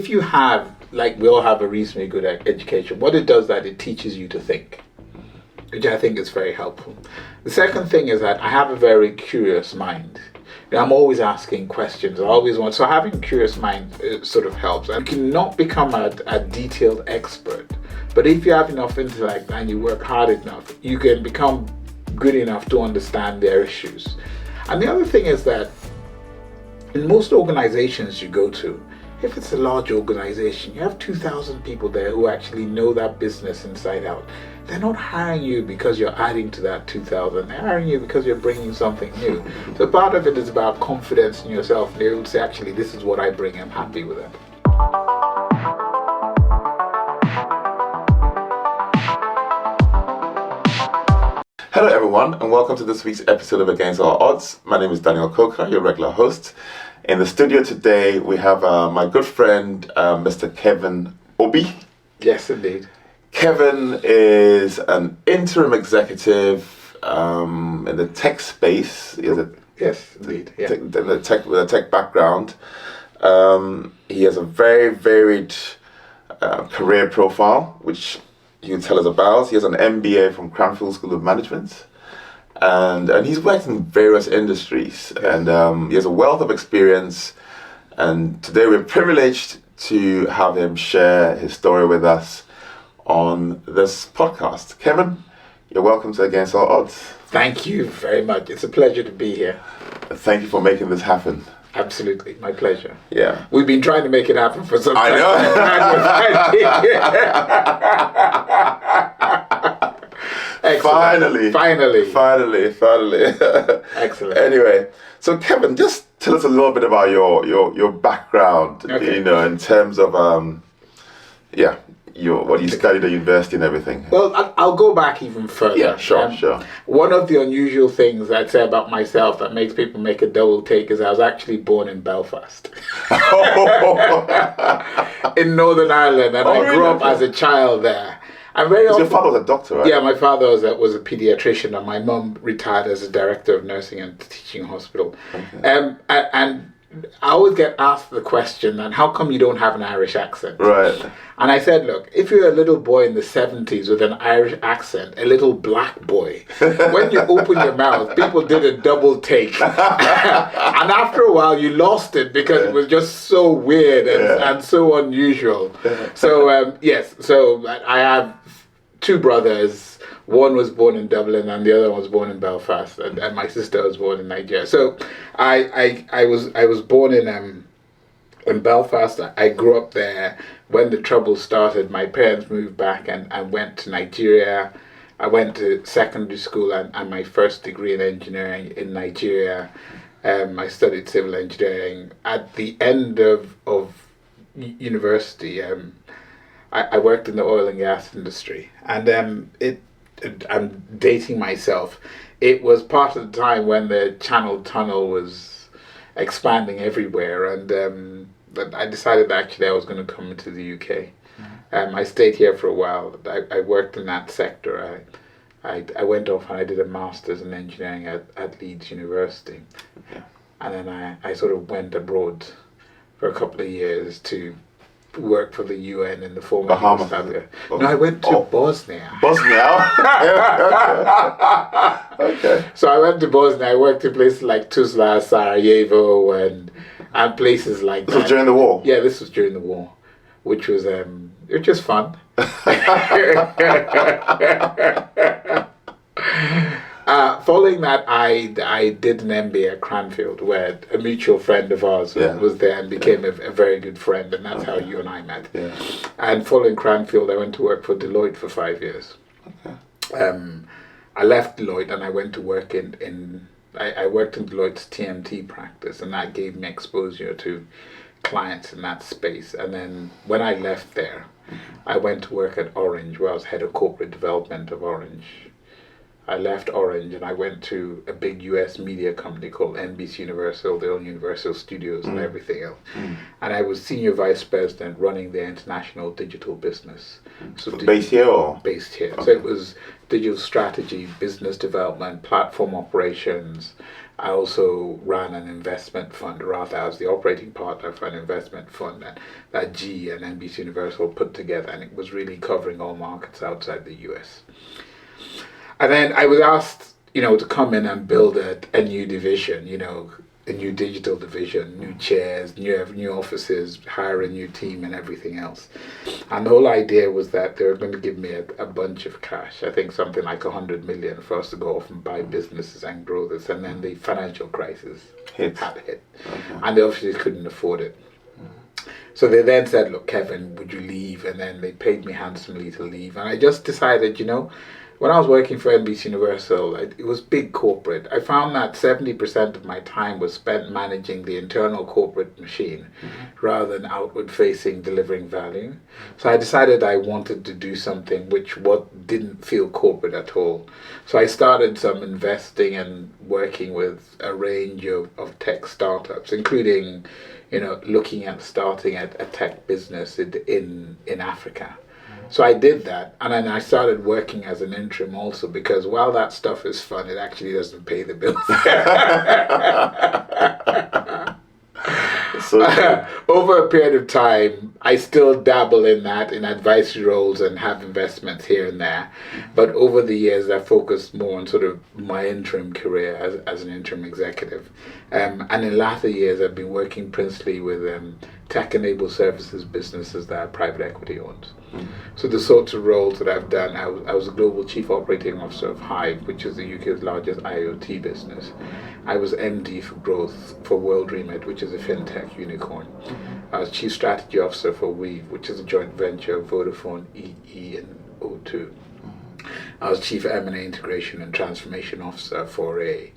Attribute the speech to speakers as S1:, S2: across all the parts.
S1: If you have, like we all have a reasonably good education, what it does that it teaches you to think, which I think is very helpful. The second thing is that I have a very curious mind. I'm always asking questions. I always want, so having a curious mind sort of helps. And you cannot become a detailed expert, but if you have enough intellect and you work hard enough, you can become good enough to understand their issues. And the other thing is that in most organizations you go to, if it's a large organization, you have 2,000 people there who actually know that business inside out. They're not hiring you because you're adding to that 2,000. They're hiring you because you're bringing something new. So part of it is about confidence in yourself. They will say, actually, this is what I bring. I'm happy with it.
S2: Hello everyone, and welcome to this week's episode of Against All Odds. My name is Daniel Coker, your regular host. In the studio today, we have my good friend, Mr. Kevin Obi.
S1: Yes, indeed.
S2: Kevin is an interim executive in the tech space.
S1: Yes, indeed. Yeah.
S2: With a tech background. He has a very varied career profile, which he can tell us about. He has an MBA from Cranfield School of Management. And he's worked in various industries, and he has a wealth of experience. And today we're privileged to have him share his story with us on this podcast. Kevin, you're welcome to Against All Odds.
S1: Thank you very much. It's a pleasure to be here.
S2: Thank you for making this happen.
S1: Absolutely, my pleasure.
S2: Yeah.
S1: We've been trying to make it happen for some time.
S2: Finally.
S1: Excellent.
S2: Anyway, so Kevin, just tell us a little bit about your background,
S1: Okay.
S2: in terms of what you studied at university and everything.
S1: Well, I'll go back even further.
S2: Yeah, sure.
S1: One of the unusual things I'd say about myself that makes people make a double take is I was actually born in Belfast, in Northern Ireland, and I grew up as a child there. And very often,
S2: your father was a doctor, right?
S1: Yeah, my father was a pediatrician, and my mum retired as a director of nursing and teaching hospital. Okay. And I always get asked the question, and how come you don't have an Irish accent?
S2: Right.
S1: And I said, look, if you're a little boy in the 70s with an Irish accent, a little black boy, when you open your mouth, people did a double take. And after a while, you lost it because it was just so weird and so unusual. So, yes, so I have two brothers. One was born in Dublin and the other one was born in Belfast, and my sister was born in Nigeria. So I was born in Belfast. I grew up there. When the trouble started, my parents moved back and went to Nigeria. I went to secondary school and my first degree in engineering in Nigeria. I studied civil engineering. At the end of university, I worked in the oil and gas industry, and I'm dating myself. It was part of the time when the Channel Tunnel was expanding everywhere, and I decided that actually I was going to come into the UK. I stayed here for a while. I worked in that sector. I went off and I did a master's in engineering at Leeds University. Okay. And then I sort of went abroad for a couple of years to work for the UN in the former
S2: Bahamas.
S1: No, I went to Bosnia.
S2: Bosnia? Okay.
S1: So I went to Bosnia. I worked in places like Tuzla, Sarajevo, and places like that.
S2: This was during the war?
S1: Yeah, this was during the war, which was fun. Following that, I did an MBA at Cranfield, where a mutual friend of ours was there and became a very good friend, and that's how you and I met. Yeah. And following Cranfield, I went to work for Deloitte for 5 years. Okay. I left Deloitte and I went to work I worked in Deloitte's TMT practice, and that gave me exposure to clients in that space. And then when I left there, I went to work at Orange, where I was head of corporate development of Orange. I left Orange and I went to a big US media company called NBC Universal. They own Universal Studios and everything else. And I was senior vice president running their international digital business.
S2: So based here or?
S1: Based here.
S2: Okay.
S1: So it was digital strategy, business development, platform operations, I also ran an investment fund. Rather, I was the operating partner for an investment fund that G and NBC Universal put together, and it was really covering all markets outside the US. And then I was asked, to come in and build a new division, a new digital division, new chairs, new offices, hire a new team and everything else. And the whole idea was that they were going to give me a bunch of cash. I think something like 100 million for us to go off and buy businesses and grow this. And then the financial crisis had hit. Okay. And they obviously couldn't afford it. So they then said, look, Kevin, would you leave? And then they paid me handsomely to leave. And I just decided, when I was working for NBC Universal, it was big corporate. I found that 70% of my time was spent managing the internal corporate machine rather than outward facing delivering value. So I decided I wanted to do something which didn't feel corporate at all. So I started some investing and working with a range of tech startups, including, looking at starting a tech business in Africa. So I did that, and then I started working as an interim also, because while that stuff is fun, it actually doesn't pay the bills. So over a period of time, I still dabble in advisory roles and have investments here and there. But over the years, I focused more on sort of my interim career as an interim executive. And in latter years, I've been working principally with tech-enabled services businesses that are private equity owned. So the sorts of roles that I've done, I was a global chief operating officer of Hive, which is the UK's largest IoT business. I was MD for growth for World Remit, which is a fintech unicorn. I was chief strategy officer for Weave, which is a joint venture of Vodafone, EE, and O2. I was chief M&A integration and transformation officer for a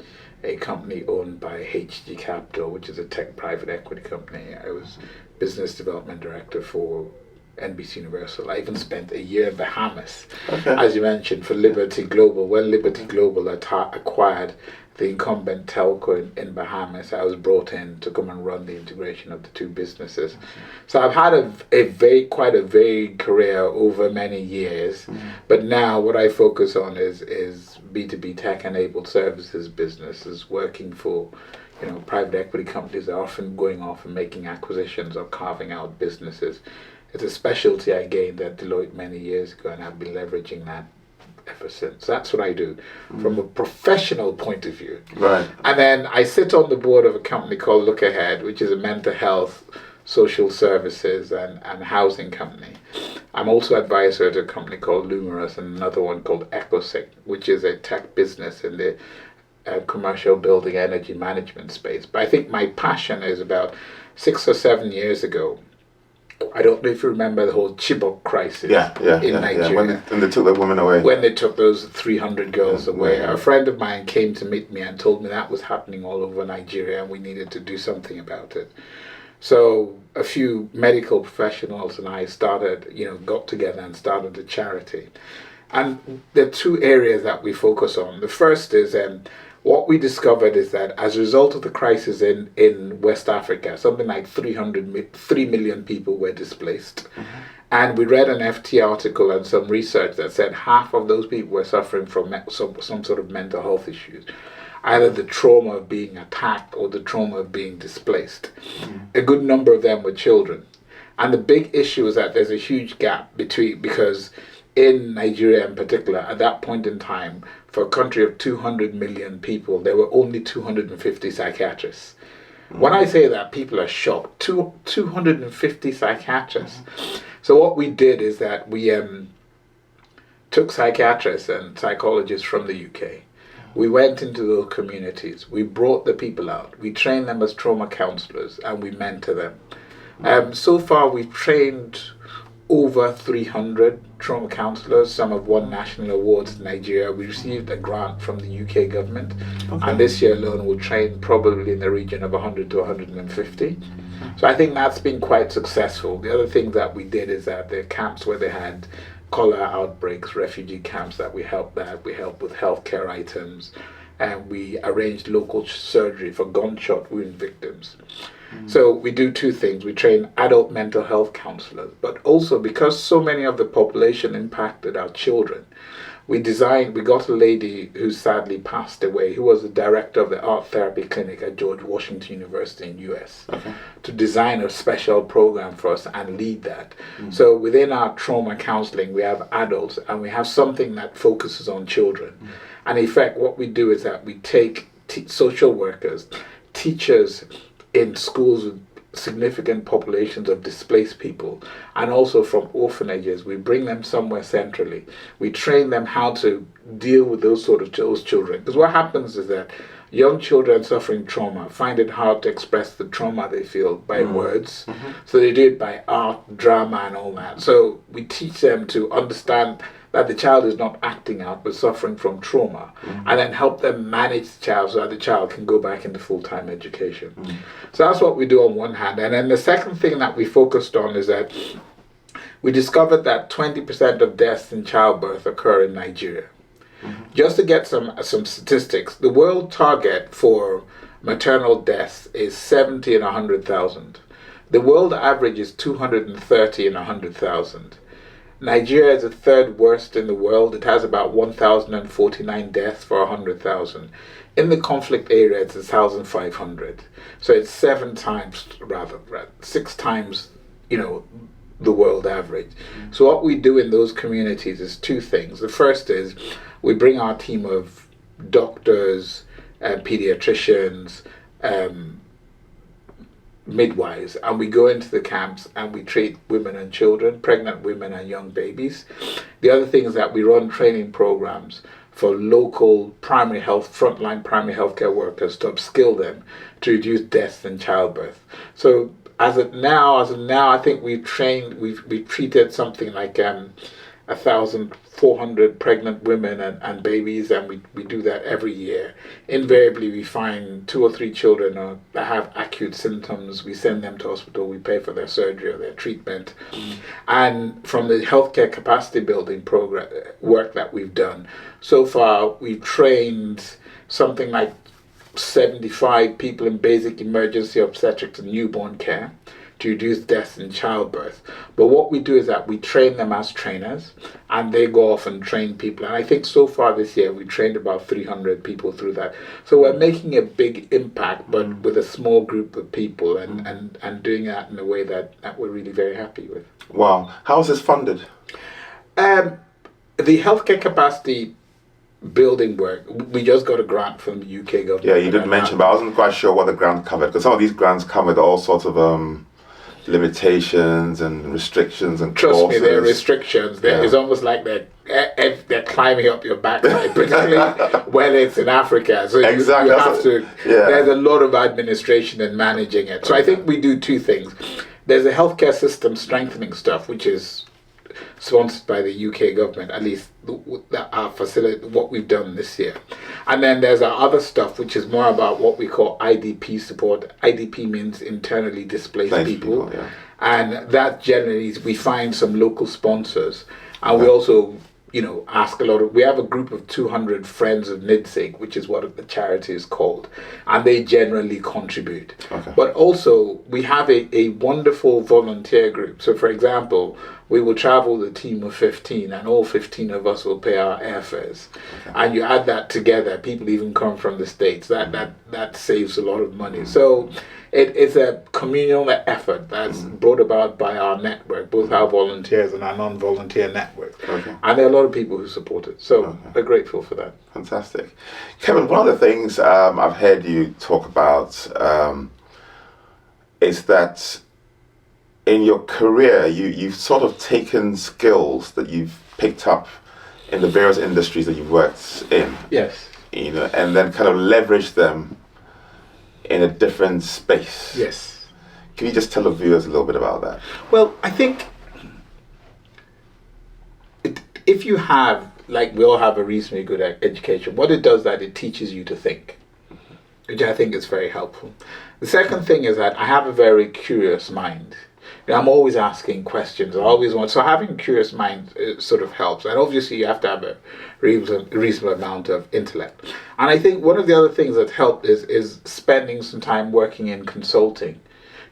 S1: company owned by HG Capital, which is a tech private equity company. I was business development director for NBC Universal. I even spent a year in Bahamas, as you mentioned, for Liberty Global. When Liberty Global acquired the incumbent telco in Bahamas, I was brought in to come and run the integration of the two businesses. So I've had quite a varied career over many years, but now what I focus on is B2B tech-enabled services businesses, working for private equity companies that are often going off and making acquisitions or carving out businesses. It's a specialty I gained at Deloitte many years ago, and I've been leveraging that ever since. That's what I do from a professional point of view. Right. And then I sit on the board of a company called Look Ahead, which is a mental health, social services and housing company. I'm also advisor to a company called Lumerous and another one called EcoSync, which is a tech business in the commercial building energy management space. But I think my passion is about 6 or 7 years ago. I don't know if you remember the whole Chibok crisis in Nigeria.
S2: When they took the women away.
S1: When they took those 300 girls away. A friend of mine came to meet me and told me that was happening all over Nigeria and we needed to do something about it. So a few medical professionals and I got together and started a charity. And there are two areas that we focus on. The first is what we discovered is that as a result of the crisis in West Africa, something like 3 million people were displaced. And we read an FT article and some research that said half of those people were suffering from some sort of mental health issues, either the trauma of being attacked or the trauma of being displaced. A good number of them were children. And the big issue is that there's a huge gap because in Nigeria in particular, at that point in time, for a country of 200 million people, there were only 250 psychiatrists. When I say that, people are shocked. 250 psychiatrists. So what we did is that we took psychiatrists and psychologists from the UK. We went into those communities. We brought the people out. We trained them as trauma counselors and we mentor them. So far, we've trained over 300 trauma counselors. Some have won national awards in Nigeria. We received a grant from the UK government, and this year alone we'll train probably in the region of 100 to 150. So I think that's been quite successful. The other thing that we did is that the camps where they had cholera outbreaks, refugee camps that we helped with healthcare items, and we arranged local surgery for gunshot wound victims. So we do two things. We train adult mental health counselors, but also because so many of the population impacted are children, we got a lady who sadly passed away, who was the director of the art therapy clinic at George Washington University in US, to design a special program for us and lead that. So within our trauma counseling, we have adults and we have something that focuses on children. And in fact, what we do is that we take social workers, teachers in schools with significant populations of displaced people, and also from orphanages. We bring them somewhere centrally. We train them how to deal with those children. Because what happens is that young children suffering trauma find it hard to express the trauma they feel by words. So they do it by art, drama, and all that. So we teach them to understand that the child is not acting out but suffering from trauma, and then help them manage the child so that the child can go back into full-time education. So that's what we do on one hand. And then the second thing that we focused on is that we discovered that 20% of deaths in childbirth occur in Nigeria. Just to get some statistics, the world target for maternal deaths is 70 in 100,000. The world average is 230 in 100,000. Nigeria is the third worst in the world. It has about 1,049 deaths for 100,000. In the conflict area, it's 1,500. So it's 6 times, the world average. So what we do in those communities is two things. The first is we bring our team of doctors, pediatricians, midwives, and we go into the camps and we treat women and children, pregnant women and young babies. The other thing is that we run training programs for local frontline primary healthcare workers to upskill them to reduce deaths in childbirth. So as of now, I think we've treated something like 1,400 pregnant women and babies, and we do that every year. Invariably, we find 2 or 3 children that have acute symptoms. We send them to hospital. We pay for their surgery or their treatment. And from the healthcare capacity building program work that we've done, so far we've trained something like 75 people in basic emergency obstetrics and newborn care to reduce deaths in childbirth. But what we do is that we train them as trainers, and they go off and train people. And I think so far this year we trained about 300 people through that. So we're making a big impact, but with a small group of people, and doing that in a way that we're really very happy with.
S2: Wow. How is this funded?
S1: The healthcare capacity building work, we just got a grant from the UK government.
S2: Yeah, you did mention, but I wasn't quite sure what the grant covered, because some of these grants come with all sorts of limitations and restrictions and
S1: trust
S2: clauses.
S1: me, there are restrictions. It's almost like they're climbing up your backside, particularly when it's in Africa. So
S2: exactly.
S1: you have to. Yeah. There's a lot of administration and managing it. So I think we do two things. There's a healthcare system strengthening stuff, which is sponsored by the UK government, at least our facility, what we've done this year. And then there's our other stuff, which is more about what we call IDP support. IDP means internally displaced people. Yeah. And that generally is, we find some local sponsors, and we also ask we have a group of 200 friends of NIDSIG, which is what the charity is called, and they generally contribute. Okay. But also we have a wonderful volunteer group. So for example, we will travel the team of 15, and all 15 of us will pay our airfares. Okay. And you add that together, people even come from the States, that saves a lot of money. So it's a communal effort that's brought about by our network, both our volunteers and our non-volunteer network. Okay. And there are a lot of people who support it. So we're grateful for that.
S2: Fantastic. Kevin, one of the things I've heard you talk about is that in your career, you've sort of taken skills that you've picked up in the various industries that you've worked in.
S1: Yes.
S2: And then kind of leveraged them in a different space.
S1: Yes.
S2: Can you just tell the viewers a little bit about that?
S1: Well, I think if you have, like we all have a reasonably good education, what it does is that it teaches you to think, which I think is very helpful. The second thing is that I have a very curious mind. I'm always asking questions. So having a curious mind sort of helps. And obviously you have to have a reasonable amount of intellect. And I think one of the other things that helped is spending some time working in consulting.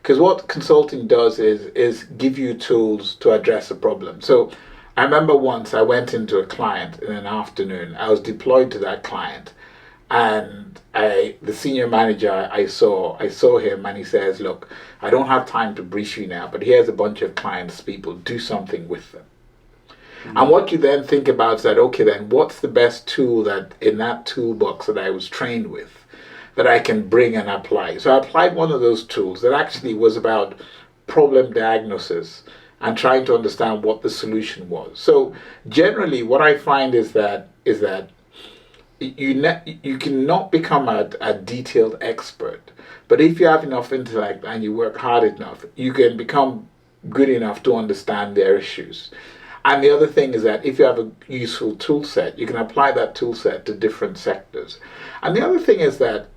S1: Because what consulting does is give you tools to address a problem. So I remember once I went into a client in an afternoon. I was deployed to that client, and the senior manager I saw him, and he says, "Look, I don't have time to brief you now, but here's a bunch of clients people. Do something with them." And what you then think about is that, okay, then what's the best tool that in that toolbox that I was trained with that I can bring and apply? So I applied one of those tools that actually was about problem diagnosis and trying to understand what the solution was. So generally what I find is that you cannot become a detailed expert, but if you have enough intellect and you work hard enough, you can become good enough to understand their issues. And the other thing is that if you have a useful tool set, you can apply that tool set to different sectors. And the other thing is that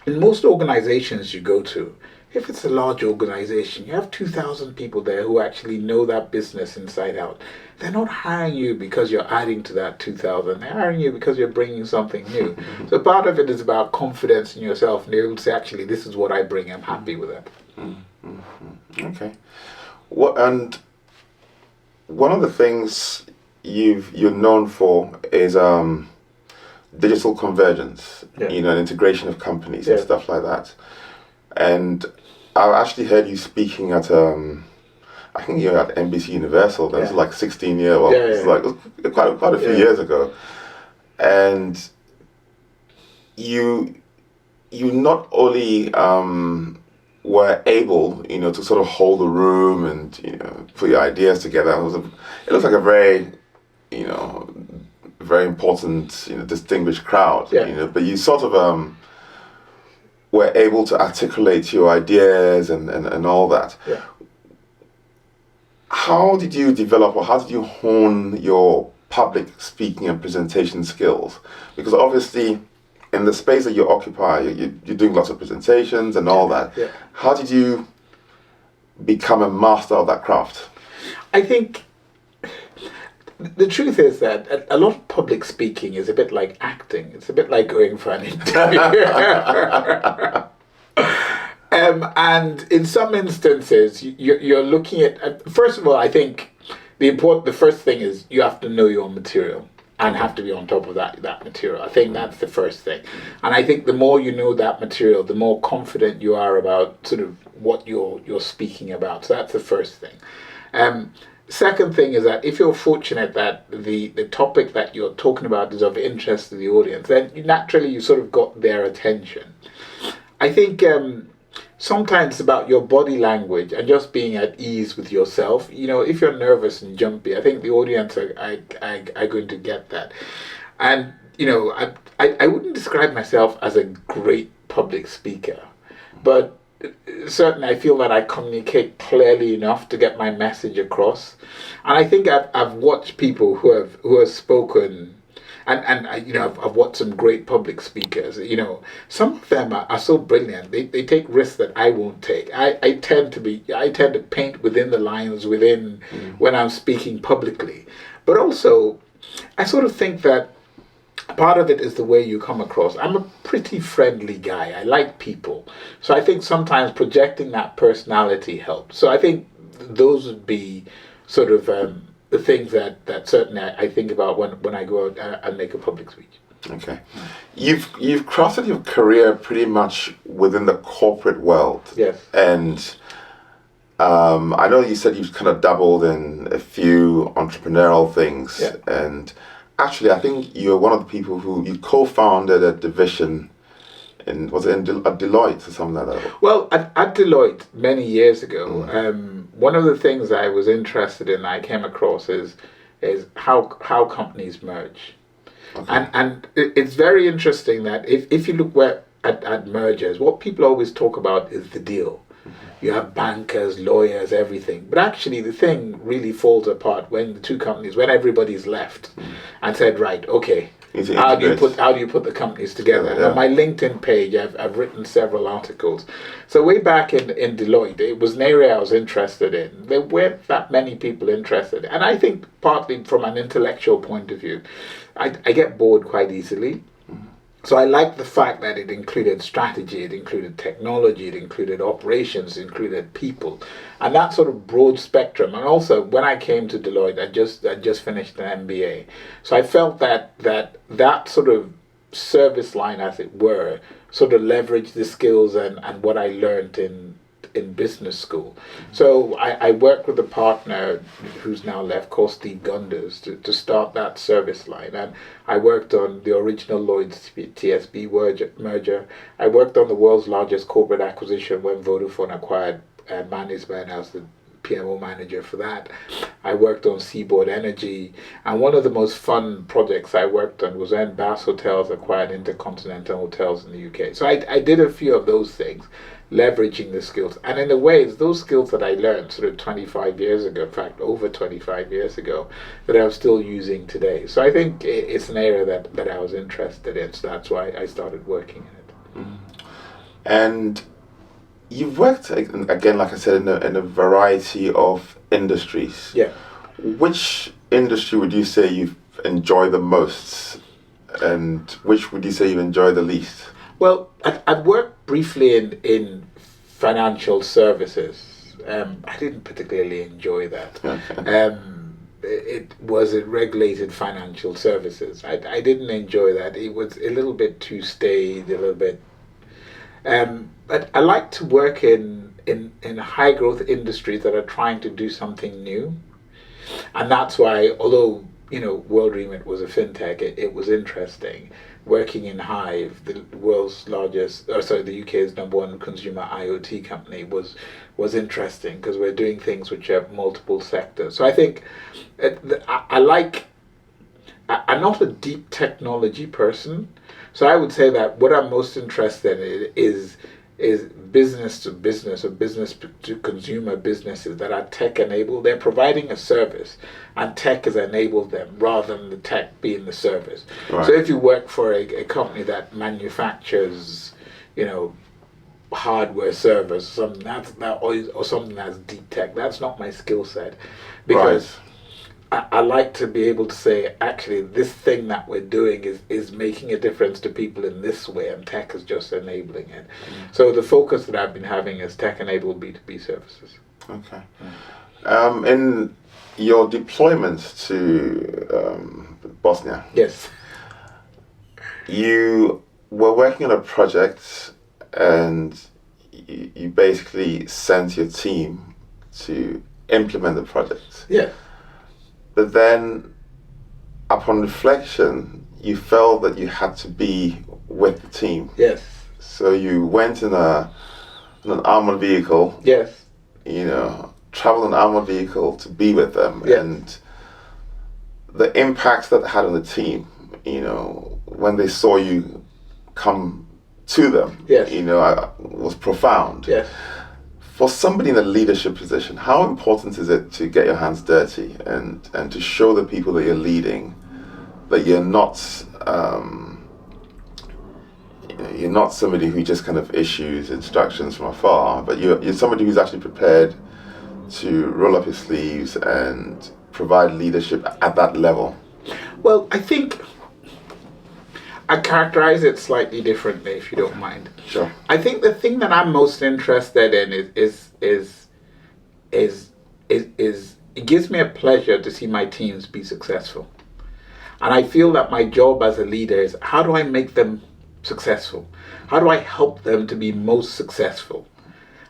S1: in most organizations you go to, if it's a large organization, you have 2,000 people there who actually know that business inside out. They're not hiring you because you're adding to that 2,000. They're hiring you because you're bringing something new. So part of it is about confidence in yourself, and you're able to say, actually, this is what I bring. I'm happy with it.
S2: Okay. And one of the things you're known for is digital convergence, and integration of companies and stuff like that. And I actually heard you speaking at I think you're at NBC Universal. That was like 16 years. Well, it's like quite a few years ago. And you not only were able, to sort of hold the room and put your ideas together. It looks like a very, very important, distinguished crowd. But you sort of were able to articulate your ideas and all that.
S1: Yeah.
S2: How did you develop, or how did you hone your public speaking and presentation skills? Because obviously, in the space that you occupy, you're doing lots of presentations and all that.
S1: Yeah.
S2: How did you become a master of that craft?
S1: I think the truth is that a lot of public speaking is a bit like acting. It's a bit like going for an interview. And in some instances, you're looking at, first of all, I think the first thing is you have to know your material and have to be on top of that material. I think that's the first thing. And I think the more you know that material, the more confident you are about sort of what you're speaking about. So that's the first thing. Second thing is that if you're fortunate that the topic that you're talking about is of interest to the audience, then naturally you sort of got their attention. I think sometimes it's about your body language and just being at ease with yourself. If you're nervous and jumpy, I think the audience are going to get that. And I wouldn't describe myself as a great public speaker, but certainly I feel that I communicate clearly enough to get my message across. And I think I've watched people who have spoken, and I've watched some great public speakers. Some of them are so brilliant. They take risks that I won't take. I tend to paint within the lines when I'm speaking publicly. But also, I sort of think that part of it is the way you come across. I'm a pretty friendly guy. I like people. So I think sometimes projecting that personality helps. So I think those would be sort of the things that certainly I think about when I go out and make a public speech.
S2: Okay. You've crafted your career pretty much within the corporate world.
S1: Yes.
S2: And I know you said you've kind of dabbled in a few entrepreneurial things.
S1: Yeah.
S2: And actually, I think you're one of the people who you co-founded a division at Deloitte or something like that.
S1: Well, at Deloitte many years ago, one of the things I was interested in, I came across is how companies merge. Okay. And it's very interesting that if you look at mergers, what people always talk about is the deal. You have bankers, lawyers, everything. But actually the thing really falls apart when when everybody's left and said, right, okay, how do you put the companies together? Yeah. On my LinkedIn page, I've written several articles. So way back in Deloitte, it was an area I was interested in. There weren't that many people interested. And I think partly from an intellectual point of view, I get bored quite easily. So I liked the fact that it included strategy, it included technology, it included operations, it included people, and that sort of broad spectrum. And also, when I came to Deloitte, I just finished an MBA, so I felt that sort of service line, as it were, sort of leveraged the skills and what I learned in business school. So I worked with a partner who's now left, called Steve Gunders, to start that service line. And I worked on the original Lloyd's TSB merger. I worked on the world's largest corporate acquisition when Vodafone acquired Mannesmann, and I was the PMO manager for that. I worked on Seaboard Energy, and one of the most fun projects I worked on was when Bass Hotels acquired Intercontinental Hotels in the UK. So I did a few of those things, leveraging the skills. And in a way, it's those skills that I learned sort of 25 years ago, in fact, over 25 years ago, that I'm still using today. So I think it's an area that I was interested in, so that's why I started working in it.
S2: And you've worked, again, like I said, in a variety of industries.
S1: Yeah.
S2: Which industry would you say you've enjoyed the most, and which would you say you enjoy the least?
S1: Well, I've worked briefly in financial services. I didn't particularly enjoy that. It was a regulated financial services. I didn't enjoy that. It was a little bit too staid, a little bit. But I like to work in high growth industries that are trying to do something new. And that's why, although, World Remit was a fintech, it was interesting. Working in Hive, the world's largest, the UK's #1 consumer IoT company, was interesting because we're doing things which have multiple sectors. So I think I'm not a deep technology person, so I would say that what I'm most interested in is business to business or business to consumer businesses that are tech enabled. They're providing a service and tech has enabled them rather than the tech being the service.
S2: Right.
S1: So if you work for a company that manufactures, hardware servers, something or something that's deep tech, that's not my skill set, because I like to be able to say, actually, this thing that we're doing is making a difference to people in this way, and tech is just enabling it. So the focus that I've been having is tech-enabled B2B services.
S2: Okay. In your deployment to Bosnia,
S1: Yes.
S2: you were working on a project, and you basically sent your team to implement the project.
S1: Yeah.
S2: But then, upon reflection, you felt that you had to be with the team.
S1: Yes.
S2: So you went in an armored vehicle.
S1: Yes.
S2: Traveled in an armored vehicle to be with them,
S1: Yes.
S2: and the impact that had on the team. When they saw you come to them.
S1: Yes.
S2: Was profound.
S1: Yes.
S2: For somebody in a leadership position, how important is it to get your hands dirty and to show the people that you're leading that you're not somebody who just kind of issues instructions from afar, but you're somebody who's actually prepared to roll up his sleeves and provide leadership at that level?
S1: Well, I think I characterize it slightly differently, if you don't mind.
S2: Sure.
S1: I think the thing that I'm most interested in is it gives me a pleasure to see my teams be successful. And I feel that my job as a leader is, how do I make them successful? How do I help them to be most successful?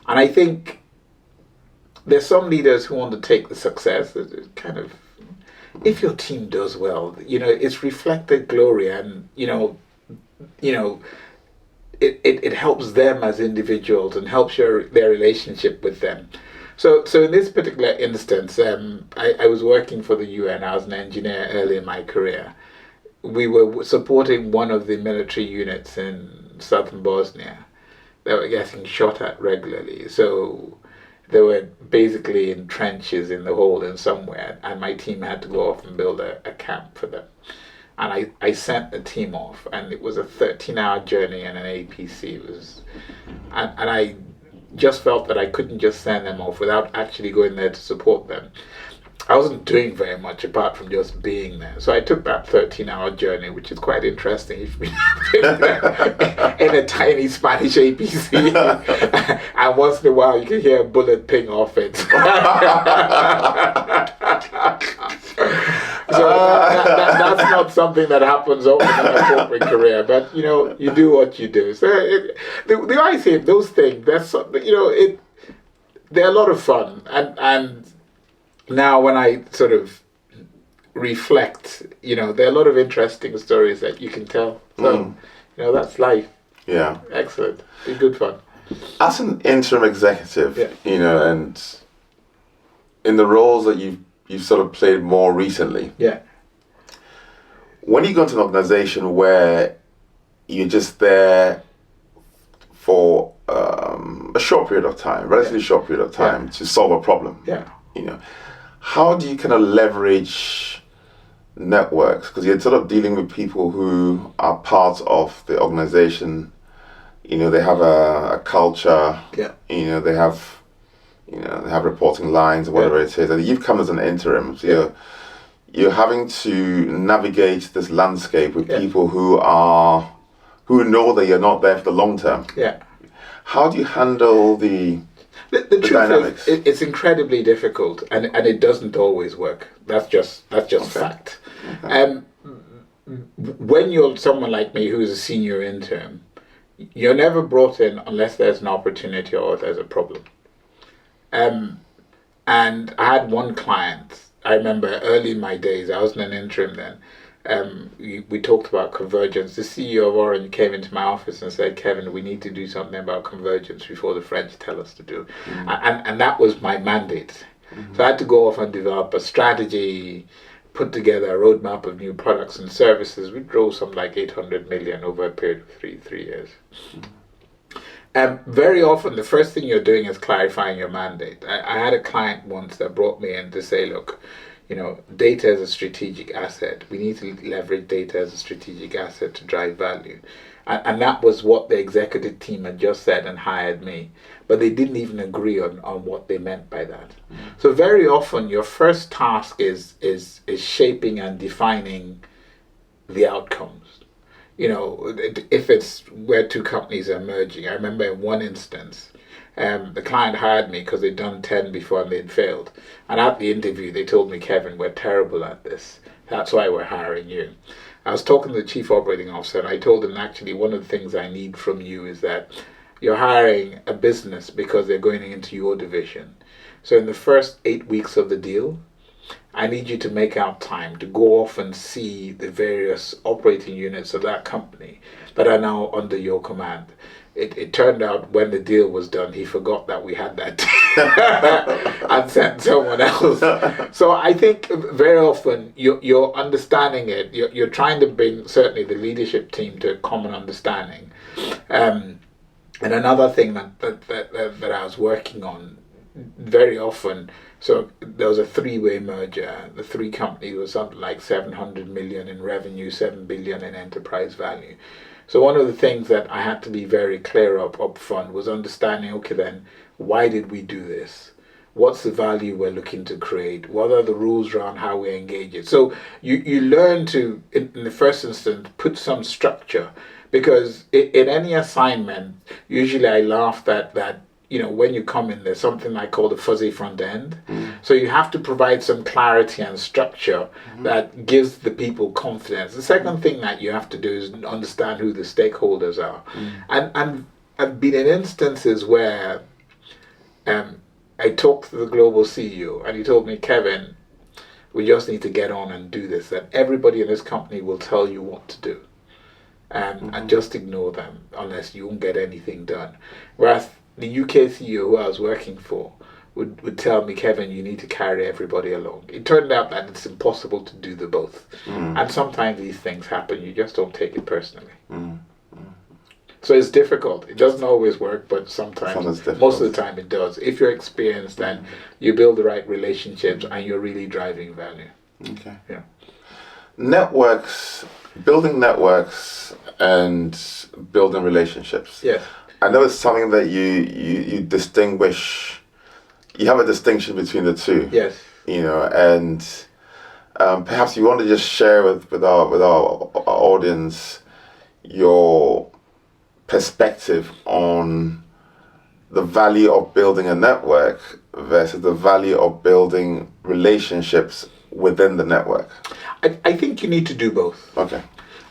S1: And I think there's some leaders who want to take the success, it's kind of, if your team does well, it's reflected glory, and it helps them as individuals and helps their relationship with them. So in this particular instance, I was working for the UN. I was an engineer early in my career. We were supporting one of the military units in southern Bosnia that were getting shot at regularly. So they were basically in trenches in the hole in somewhere, and my team had to go off and build a camp for them. And I sent the team off, and it was a 13-hour journey and an APC. And I just felt that I couldn't just send them off without actually going there to support them. I wasn't doing very much apart from just being there. So I took that 13-hour journey, which is quite interesting if you in a tiny Spanish APC. And once in a while you can hear a bullet ping off it. So that's not something that happens often in a corporate career, but you do what you do. So the I say those things, they're a lot of fun, and now when I sort of reflect, there are a lot of interesting stories that you can tell. So that's life.
S2: Yeah,
S1: excellent. Be good fun.
S2: As an interim executive,
S1: yeah.
S2: And in the roles that you've sort of played more recently,
S1: yeah.
S2: When you go into an organization where you're just there for a short period of time, relatively short period of time, to solve a problem, how do you kind of leverage networks? Because you're sort of dealing with people who are part of the organization. They have a culture.
S1: Yeah.
S2: They have reporting lines or whatever it is. And you've come as an interim, so you're having to navigate this landscape with people who know that you're not there for the long term.
S1: Yeah.
S2: How do you handle the
S1: truth
S2: dynamics?
S1: Is, it's incredibly difficult, and it doesn't always work. That's just fact.
S2: Okay.
S1: When you're someone like me who's a senior intern, you're never brought in unless there's an opportunity or there's a problem. And I had one client. I remember early in my days, I was in an interim then. We talked about convergence. The CEO of Orange came into my office and said, "Kevin, we need to do something about convergence before the French tell us to do." And that was my mandate. So I had to go off and develop a strategy, put together a roadmap of new products and services. We drove something like 800 million over a period of three years. Very often, the first thing you're doing is clarifying your mandate. I had a client once that brought me in to say, look, data is a strategic asset. We need to leverage data as a strategic asset to drive value. And that was what the executive team had just said and hired me. But they didn't even agree on what they meant by that. So very often, your first task is shaping and defining the outcomes. If it's where two companies are merging. I remember in one instance, the client hired me because they'd done 10 before and they'd failed. And at the interview, they told me, "Kevin, we're terrible at this. That's why we're hiring you." I was talking to the chief operating officer and I told him, actually, one of the things I need from you is that you're hiring a business because they're going into your division. So in the first 8 weeks of the deal, I need you to make out time to go off and see the various operating units of that company that are now under your command. It turned out when the deal was done, he forgot that we had that and sent someone else. So I think very often you're understanding it. You're trying to bring certainly the leadership team to a common understanding. And another thing that I was working on very often, so there was a three-way merger. The three companies were something like 700 million in revenue, 7 billion in enterprise value. So one of the things that I had to be very clear up front was understanding, okay then, why did we do this? What's the value we're looking to create? What are the rules around how we engage it? So you learn to, in the first instance, put some structure. Because in any assignment, usually I laugh that when you come in, there's something I call the fuzzy front end. So you have to provide some clarity and structure that gives the people confidence. The second thing that you have to do is understand who the stakeholders are. And I've been in instances where I talked to the global CEO and he told me, "Kevin, we just need to get on and do this, that everybody in this company will tell you what to do. And just ignore them unless you won't get anything done." Whereas the UK CEO who I was working for would tell me, "Kevin, you need to carry everybody along." It turned out that it's impossible to do the both. And sometimes these things happen, you just don't take it personally. So it's difficult. It doesn't always work, but sometimes most of the time it does. If you're experienced, then you build the right relationships and you're really driving value.
S2: Okay.
S1: Yeah.
S2: Building networks and building relationships.
S1: Yes.
S2: I know it's something that you distinguish. You have a distinction between the two.
S1: Yes.
S2: and perhaps you want to just share with our audience your perspective on the value of building a network versus the value of building relationships within the network.
S1: I think you need to do both.
S2: Okay.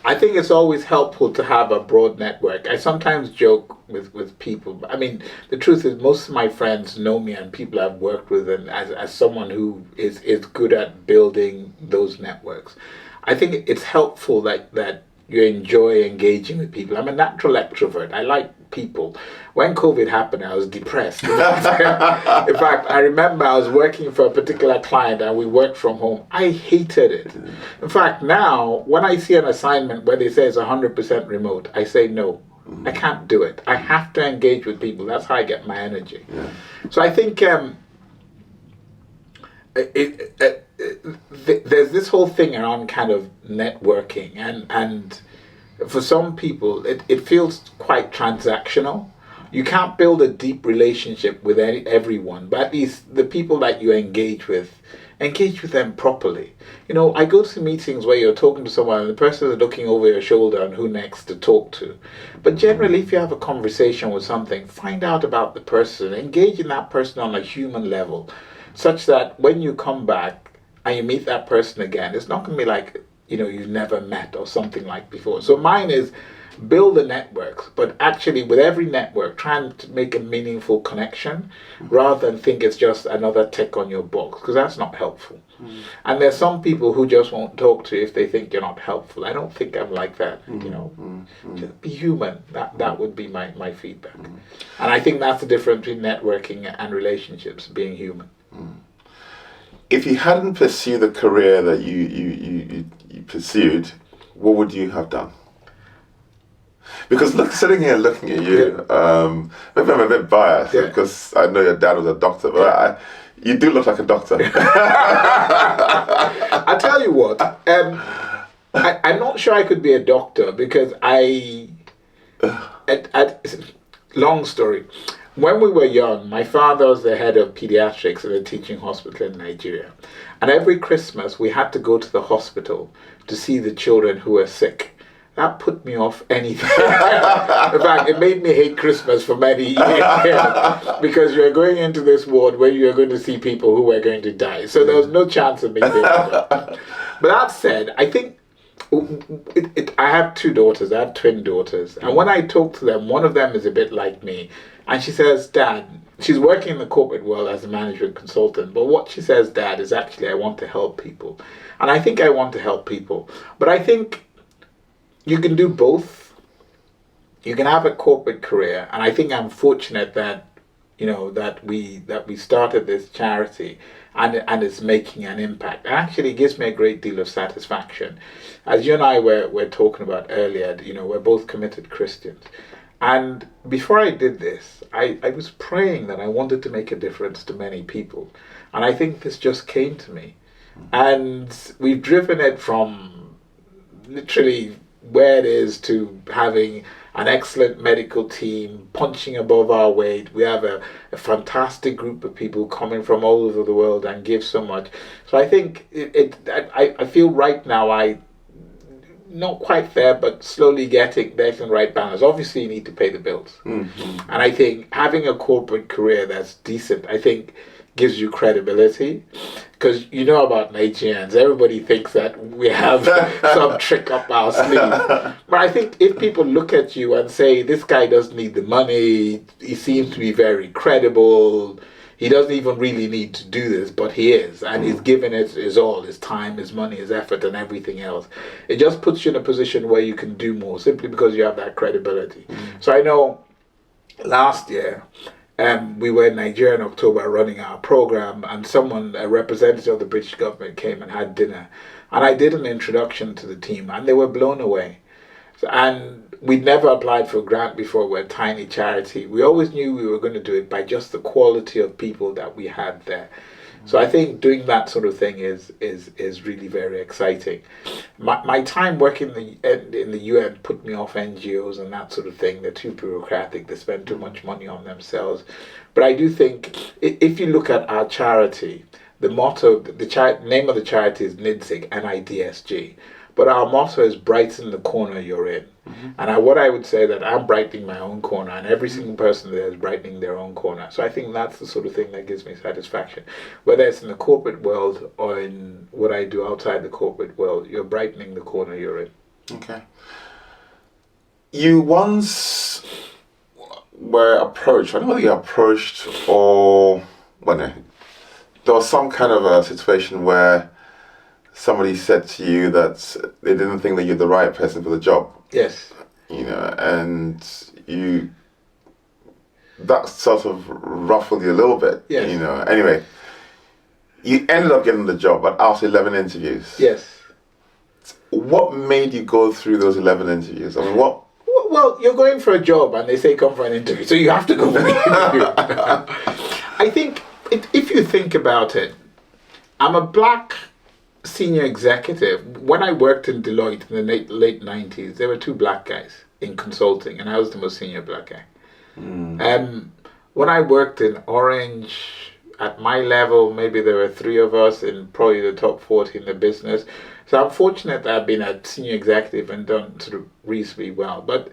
S1: I think it's always helpful to have a broad network. I sometimes joke with people. I mean, the truth is most of my friends know me and people I've worked with, and as someone who is good at building those networks. I think it's helpful that you enjoy engaging with people. I'm a natural extrovert. I like people. When COVID happened, I was depressed. In fact, I remember I was working for a particular client and we worked from home. I hated it. In fact, now, when I see an assignment where they say it's 100% remote, I say no. I can't do it. I have to engage with people. That's how I get my energy. Yeah. So I think there's this whole thing around kind of networking, and for some people it feels quite transactional. You can't build a deep relationship with everyone, but at least the people that you engage with them properly. I go to meetings where you're talking to someone and the person is looking over your shoulder and who next to talk to. But generally, if you have a conversation with something, find out about the person, engage in that person on a human level, such that when you come back and you meet that person again, it's not going to be like, you've never met or something like before. So mine is build the networks, but actually with every network, trying to make a meaningful connection rather than think it's just another tick on your box, because that's not helpful. And there's some people who just won't talk to you if they think you're not helpful. I don't think I'm like that, Just be human. That would be my feedback. And I think that's the difference between networking and relationships, being human.
S2: If you hadn't pursued the career that you pursued, what would you have done? Because sitting here looking at you, maybe I'm a bit biased because I know your dad was a doctor, but you do look like a doctor.
S1: I tell you what, I'm not sure I could be a doctor because long story. When we were young, my father was the head of pediatrics at a teaching hospital in Nigeria. And every Christmas, we had to go to the hospital to see the children who were sick. That put me off anything. In fact, it made me hate Christmas for many years because you're going into this ward where you're going to see people who were going to die. So there was no chance of me being a doctor. But that said, I think I have two daughters. I have twin daughters. And when I talk to them, one of them is a bit like me. And she says, Dad, she's working in the corporate world as a management consultant. But what she says, Dad, is actually I want to help people. And I think I want to help people. But I think you can do both. You can have a corporate career, and I think I'm fortunate that that we started this charity and it's making an impact. It actually gives me a great deal of satisfaction. As you and I were talking about earlier, we're both committed Christians. And before I did this, I was praying that I wanted to make a difference to many people. And I think this just came to me. And we've driven it from literally where it is to having an excellent medical team, punching above our weight. We have a fantastic group of people coming from all over the world and give so much. So I think I feel right now not quite there, but slowly getting the right balance. Obviously, you need to pay the bills. Mm-hmm. And I think having a corporate career that's decent, I think gives you credibility. Because about Nigerians, everybody thinks that we have some trick up our sleeve. But I think if people look at you and say, this guy doesn't need the money, he seems to be very credible, he doesn't even really need to do this, but he is. And he's given it his all, his time, his money, his effort, and everything else. It just puts you in a position where you can do more, simply because you have that credibility. So I know last year, we were in Nigeria in October running our program, and a representative of the British government came and had dinner. And I did an introduction to the team, and they were blown away. And we'd never applied for a grant before. We're a tiny charity. We always knew we were going to do it by just the quality of people that we had there. So I think doing that sort of thing is really very exciting. My time working in the UN put me off NGOs and that sort of thing. They're too bureaucratic. They spend too much money on themselves. But I do think if you look at our charity, the motto, name of the charity is NIDSG, NIDSG. But our motto is brighten the corner you're in. And what I would say that I'm brightening my own corner, and every single person there is brightening their own corner. So I think that's the sort of thing that gives me satisfaction. Whether it's in the corporate world or in what I do outside the corporate world, you're brightening the corner you're in.
S2: Okay. You once were approached, I don't know whether you approached or, well, no, there was some kind of a situation where somebody said to you that they didn't think that you're the right person for the job.
S1: Yes.
S2: You know, and that sort of ruffled you a little bit.
S1: Yes.
S2: You know, anyway, you ended up getting the job, but after 11 interviews.
S1: Yes.
S2: What made you go through those 11 interviews? I mean, what?
S1: Well, you're going for a job and they say come for an interview, so you have to go for the interview. I think, if you think about it, I'm a black senior executive. When I worked in Deloitte in the late 90s, there were 2 black guys in consulting, and I was the most senior black guy. When I worked in Orange, at my level, maybe there were 3 of us in probably the top 40 in the business. So I'm fortunate that I've been a senior executive and done sort of reasonably well. But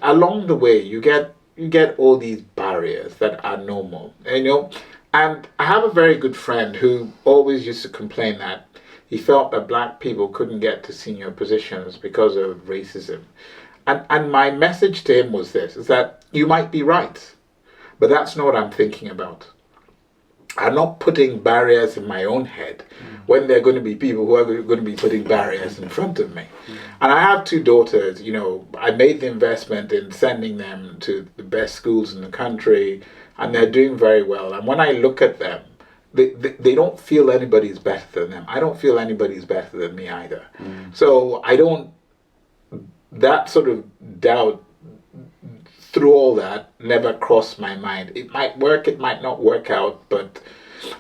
S1: along the way, you get all these barriers that are normal, you know. And I have a very good friend who always used to complain that he felt that black people couldn't get to senior positions because of racism. And my message to him was this, is that you might be right, but that's not what I'm thinking about. I'm not putting barriers in my own head when there are going to be people who are going to be putting barriers in front of me. And I have 2 daughters, you know, I made the investment in sending them to the best schools in the country, and they're doing very well. And when I look at them, they don't feel anybody's better than them. I don't feel anybody's better than me either. So I don't, that sort of doubt through all that never crossed my mind. It might work, it might not work out, but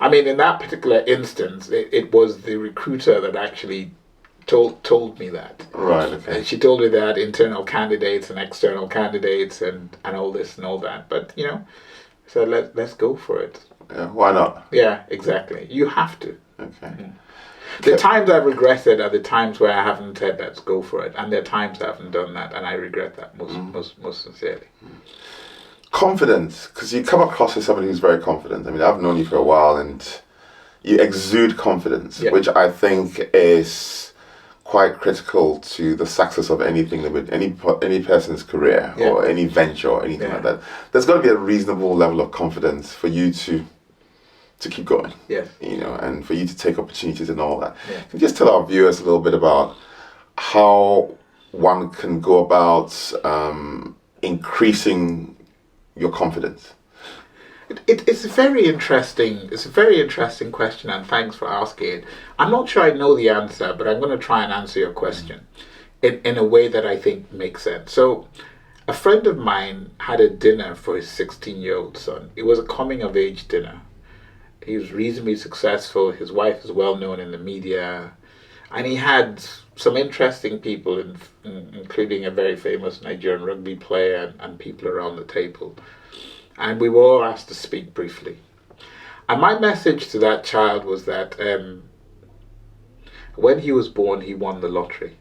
S1: I mean, in that particular instance, it was the recruiter that actually told me that.
S2: Right, okay.
S1: She told me that internal candidates and external candidates and all this and all that. But, you know, so let's go for it.
S2: Yeah, why not?
S1: Yeah, exactly. You have to.
S2: Okay.
S1: The times I've regretted are the times where I haven't said let's go for it, and there are times I haven't done that, and I regret that most sincerely.
S2: Confidence, because you come across as somebody who's very confident. I mean, I've known you for a while, and you exude confidence, which I think is quite critical to the success of anything with any person's career or any venture or anything like that. There's got to be a reasonable level of confidence for you to keep going.
S1: Yes.
S2: You know, and for you to take opportunities and all that. Yeah. Can you just tell our viewers a little bit about how one can go about increasing your confidence?
S1: It's a very interesting question, and thanks for asking it. I'm not sure I know the answer, but I'm going to try and answer your question in a way that I think makes sense. So, a friend of mine had a dinner for his 16-year-old son. It was a coming-of-age dinner. He was reasonably successful. His wife is well known in the media, and he had some interesting people, including a very famous Nigerian rugby player and people around the table. And we were all asked to speak briefly. And my message to that child was that when he was born, he won the lottery.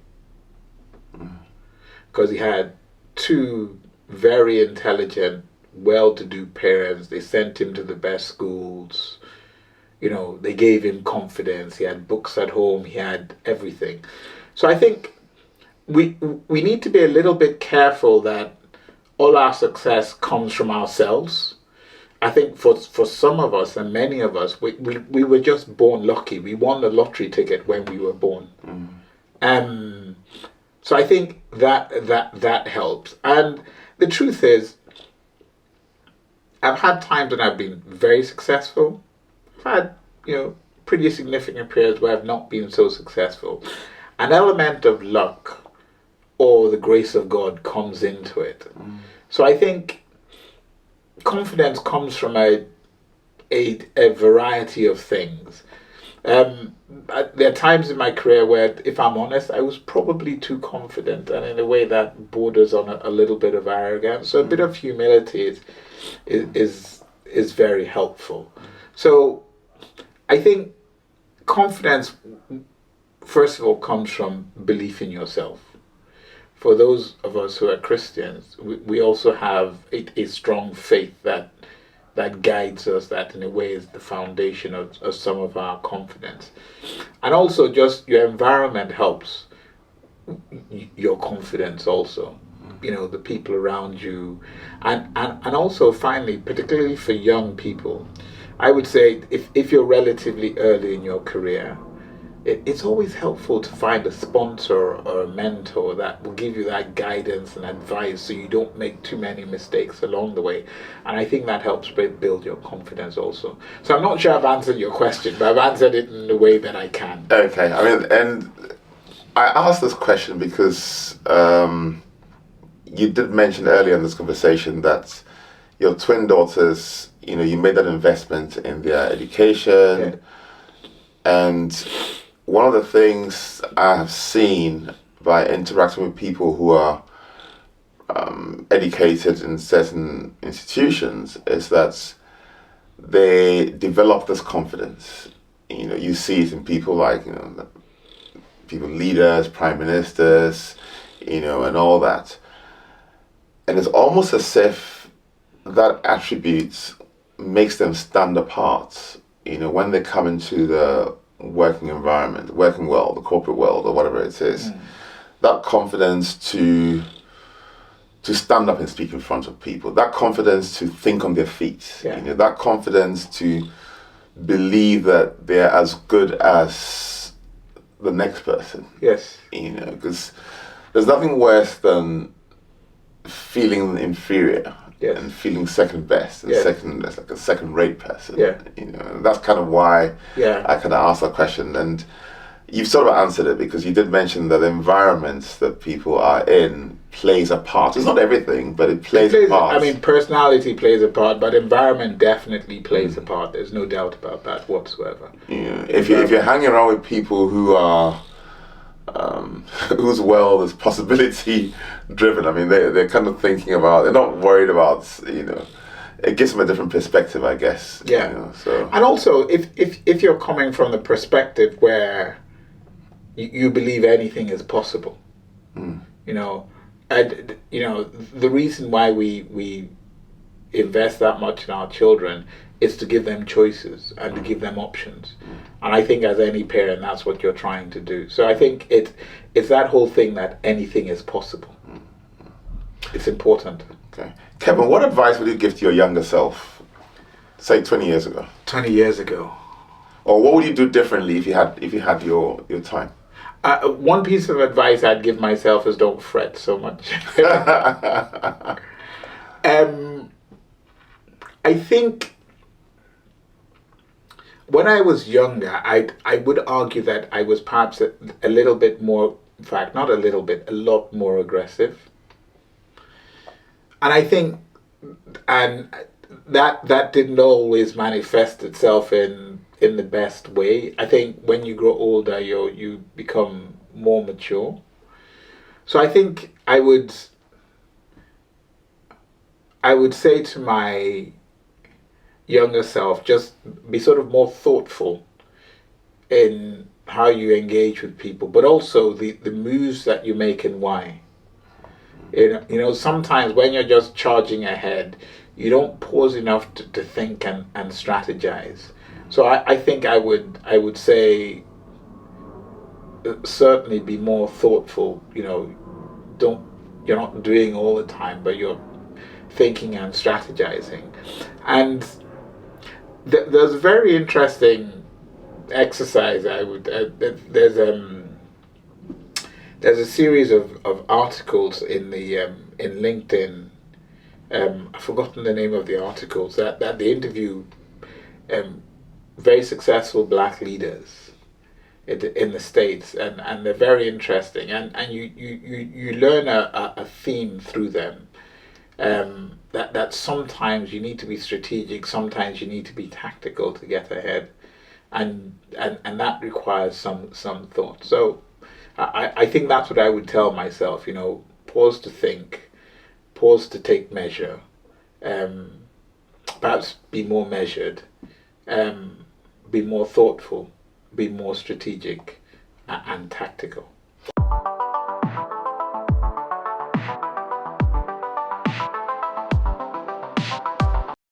S1: Because he had 2 very intelligent, well-to-do parents. They sent him to the best schools. You know, they gave him confidence. He had books at home. He had everything. So I think we need to be a little bit careful that all our success comes from ourselves. I think for some of us and many of us, we were just born lucky. We won the lottery ticket when we were born. So I think that helps. And the truth is, I've had times when I've been very successful. I've had, you know, pretty significant periods where I've not been so successful. An element of luck or the grace of God comes into it. So I think confidence comes from a variety of things. There are times in my career where, if I'm honest, I was probably too confident, and in a way that borders on a little bit of arrogance. So a bit of humility is very helpful. So I think confidence, first of all, comes from belief in yourself. For those of us who are Christians, we also have a strong faith that guides us, that in a way is the foundation of some of our confidence. And also just your environment helps your confidence also. The people around you. And also finally, particularly for young people, I would say if you're relatively early in your career, it's always helpful to find a sponsor or a mentor that will give you that guidance and advice so you don't make too many mistakes along the way. And I think that helps build your confidence also. So I'm not sure I've answered your question, but I've answered it in the way that I can.
S2: Okay, I mean, and I asked this question because you did mention earlier in this conversation that your twin daughters, you made that investment in their education.
S1: Yeah.
S2: And one of the things I have seen by interacting with people who are educated in certain institutions is that they develop this confidence. You see it in people like, people, leaders, prime ministers, and all that. And it's almost as if that attribute makes them stand apart, when they come into the working environment, the working world, the corporate world, or whatever it is. That confidence to stand up and speak in front of people, that confidence to think on their feet, that confidence to believe that they're as good as the next person.
S1: Yes.
S2: Because there's nothing worse than feeling inferior.
S1: Yes.
S2: And feeling second best and as like a second rate person.
S1: Yeah.
S2: And that's kind of why I kind of asked that question. And you've sort of answered it because you did mention that the environment that people are in plays a part. It's not everything, but it plays a part.
S1: I mean, personality plays a part, but environment definitely plays a part. There's no doubt about that whatsoever.
S2: If you're hanging around with people who are whose world is possibility driven, I mean, they're kind of thinking about, they're not worried about, it gives them a different perspective, I guess.
S1: Yeah.
S2: So.
S1: And also, if you're coming from the perspective where you believe anything is possible, and the reason why we invest that much in our children is to give them choices and to give them options. And I think as any parent, that's what you're trying to do. So I think it's that whole thing that anything is possible. It's important.
S2: Okay. Kevin, what advice would you give to your younger self, say 20 years ago?
S1: 20 years ago.
S2: Or what would you do differently if you had your time?
S1: One piece of advice I'd give myself is don't fret so much. I think when I was younger, I would argue that I was perhaps a little bit more, in fact, not a little bit, a lot more aggressive. And I think, and that didn't always manifest itself in the best way. I think when you grow older, you become more mature. So I think I would say to my younger self, just be sort of more thoughtful in how you engage with people, but also the moves that you make and why. Sometimes when you're just charging ahead, you don't pause enough to think and strategize. So I think I would say certainly be more thoughtful. You're not doing all the time, but you're thinking and strategizing. And there's a very interesting exercise. There's a series of articles in LinkedIn. I've forgotten the name of the articles that they interview very successful black leaders in the States, and they're very interesting, and you learn a theme through them. That sometimes you need to be strategic, sometimes you need to be tactical to get ahead, and that requires some thought. So I think that's what I would tell myself. Pause to think, pause to take measure, perhaps be more measured, be more thoughtful, be more strategic and tactical.